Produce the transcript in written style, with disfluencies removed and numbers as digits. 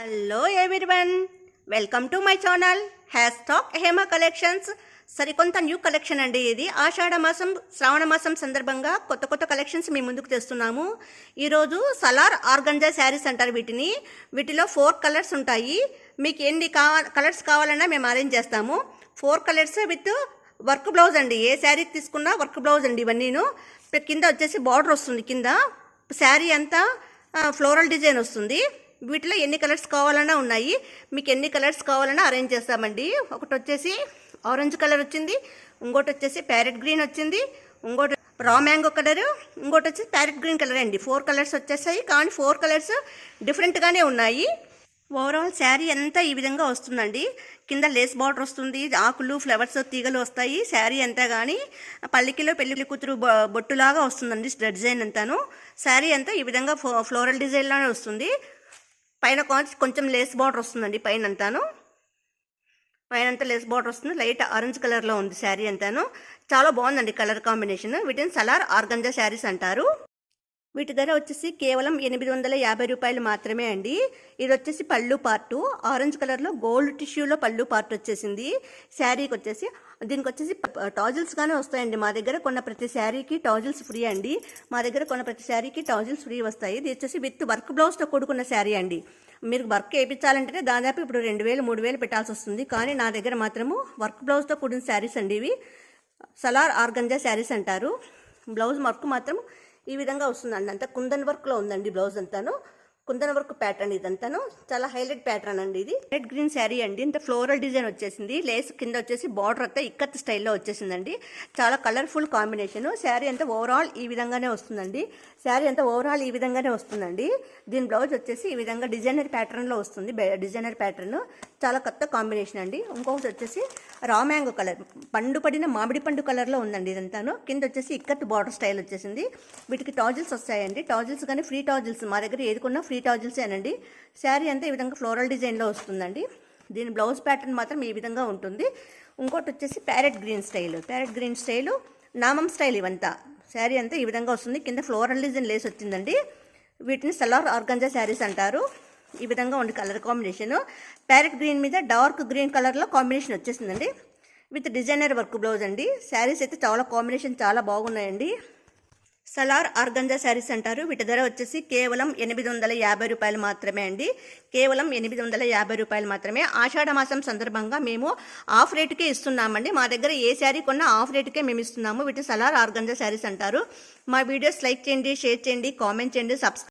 Hello everyone, welcome to my channel #టాక్ Hema collections. సరికొంత new collection అండి. ఇది ఆషాఢ మాసం శ్రావణ మాసం సందర్భంగా కొత్త కలెక్షన్స్ మీ ముందుకు తెస్తున్నాము. ఈరోజు సలార్ ఆర్గంజా శారీస్ అంటారు వీటిలో 4 కలర్స్ ఉంటాయి. మీకు ఎన్ని కలర్స్ కావాలన్నా మేము అరేంజ్ చేస్తాము. 4 కలర్స్ విత్ వర్క్ బ్లౌజ్ అండి. ఏ శారీ తీసుకున్నా వర్క్ బ్లౌజ్ అండి. ఇవన్నీను కింద వచ్చేసి బార్డర్ వస్తుంది. కింద శారీ అంతా ఫ్లోరల్ డిజైన్ వస్తుంది. వీటిలో ఎన్ని కలర్స్ కావాలన్నా ఉన్నాయి. మీకు ఎన్ని కలర్స్ కావాలన్నా అరేంజ్ చేస్తామండి. ఒకటి వచ్చేసి ఆరెంజ్ కలర్ వచ్చింది, ఇంకోటి వచ్చేసి ప్యారెట్ గ్రీన్ వచ్చింది, ఇంకోటి రా మ్యాంగో కలరు, ఇంకోటి వచ్చేసి ప్యారెట్ గ్రీన్ కలర్ అండి. 4 కలర్స్ వచ్చేసాయి. కానీ 4 కలర్స్ డిఫరెంట్గానే ఉన్నాయి. ఓవరాల్ శారీ అంతా ఈ విధంగా వస్తుందండి. కింద లేస్ బార్డర్ వస్తుంది, ఆకులు ఫ్లవర్స్ తీగలు వస్తాయి. శారీ అంతా కానీ పల్లికిలో పెళ్లి కూతురు బొట్టులాగా వస్తుందండి డిజైన్ అంతాను. శారీ అంతా ఈ విధంగా ఫ్లోరల్ డిజైన్లానే వస్తుంది. పైన కొంచెం లేస్ బార్డర్ వస్తుందండి. పైన అంతా లేస్ బార్డర్ వస్తుంది. లైట్ ఆరెంజ్ కలర్లో ఉంది శారీ అంతాను. చాలా బాగుందండి కలర్ కాంబినేషన్. వీటిని సలార్ ఆర్గంజా శారీస్ అంటారు. వీటి ధర వచ్చేసి కేవలం 850 రూపాయలు మాత్రమే అండి. ఇది వచ్చేసి పళ్ళు పార్టు ఆరెంజ్ కలర్లో గోల్డ్ టిష్యూలో పళ్ళు పార్ట్ వచ్చేసింది. శారీకి వచ్చేసి దీనికి వచ్చేసి టాజిల్స్ గానే వస్తాయండి. మా దగ్గర కొన్న ప్రతి శారీకి టాజిల్స్ ఫ్రీ అండి. టాజిల్స్ ఫ్రీ వస్తాయి. ఇది వచ్చేసి విత్ వర్క్ బ్లౌజ్తో కూడుకున్న శారీ అండి. మీరు వర్క్ వేయించాలంటే దాదాపు ఇప్పుడు 2000-3000 పెట్టాల్సి వస్తుంది. కానీ నా దగ్గర మాత్రము వర్క్ బ్లౌజ్తో కూడిన శారీస్ అండి. ఇవి సలార్ ఆర్గంజా శారీస్ అంటారు. బ్లౌజ్ వర్క్ మాత్రం ఈ విధంగా వస్తుందండి. అంతా కుందన్ వర్క్లో ఉందండి. బ్లౌజ్ అంతాను కుందన్ వర్క్ ప్యాటర్న్. ఇదంతాను చాలా హైలైట్ ప్యాటర్న్ అండి. ఇది రెడ్ గ్రీన్ శారీ అండి. ఇంత ఫ్లోరల్ డిజైన్ వచ్చేసింది. లేస్ కింద వచ్చేసి బార్డర్ అంతా ఇక్కత్ స్టైల్లో వచ్చేసిందండి. చాలా కలర్ఫుల్ కాంబినేషన్. శారీ అంతా ఓవరాల్ ఈ విధంగానే వస్తుందండి. దీని బ్లౌజ్ వచ్చేసి ఈ విధంగా డిజైనర్ ప్యాటర్న్లో వస్తుంది. డిజైనర్ ప్యాటర్న్ చాలా కొత్త కాంబినేషన్ అండి. ఇంకొకటి వచ్చేసి రా మ్యాంగో కలర్, పండు పడిన మామిడి పండు కలర్లో ఉందండి. ఇదంతాను కింద వచ్చేసి ఇక్కత్ బార్డర్ స్టైల్ వచ్చేసింది. వీటికి టాజిల్స్ వస్తాయండి. టాజిల్స్ కానీ ఫ్రీ టాజిల్స్ మా దగ్గర ఏది కొన్నా ఫ్రీ టాజిల్స్ ఏనండి. శారీ అంతా ఈ విధంగా ఫ్లోరల్ డిజైన్లో వస్తుందండి. దీని బ్లౌజ్ ప్యాటర్న్ మాత్రం ఈ విధంగా ఉంటుంది. ఇంకోటి వచ్చేసి ప్యారెట్ గ్రీన్ స్టైలు నామం స్టైల్. ఇవంతా శారీ అంతా ఈ విధంగా వస్తుంది. కింద ఫ్లోరల్ డిజైన్ లేస్ వచ్చిందండి. వీటిని సలార్ ఆర్గంజా శారీస్ అంటారు. ఈ విధంగా ఉంది కలర్ కాంబినేషన్. ప్యారెట్ గ్రీన్ మీద డార్క్ గ్రీన్ కలర్లో కాంబినేషన్ వచ్చేసిందండి. విత్ డిజైనర్ వర్క్ బ్లౌజ్ అండి. శారీస్ అయితే చాలా కాంబినేషన్ చాలా బాగున్నాయండి. సలార్ ఆర్గంజా శారీస్ అంటారు. వీటి ధర వచ్చేసి కేవలం 850 రూపాయలు మాత్రమే అండి. కేవలం 850 రూపాయలు మాత్రమే. ఆషాఢ మాసం సందర్భంగా మేము ఆఫ్ రేటుకే ఇస్తున్నామండి. మా దగ్గర ఏ శారీ కొన్నా ఆఫ్ రేటుకే మేము ఇస్తున్నాము. వీటి సలార్ ఆర్గంజా శారీస్ అంటారు. మా వీడియోస్ లైక్ చేయండి, షేర్ చేయండి, కామెంట్ చేయండి, సబ్స్క్రైబ్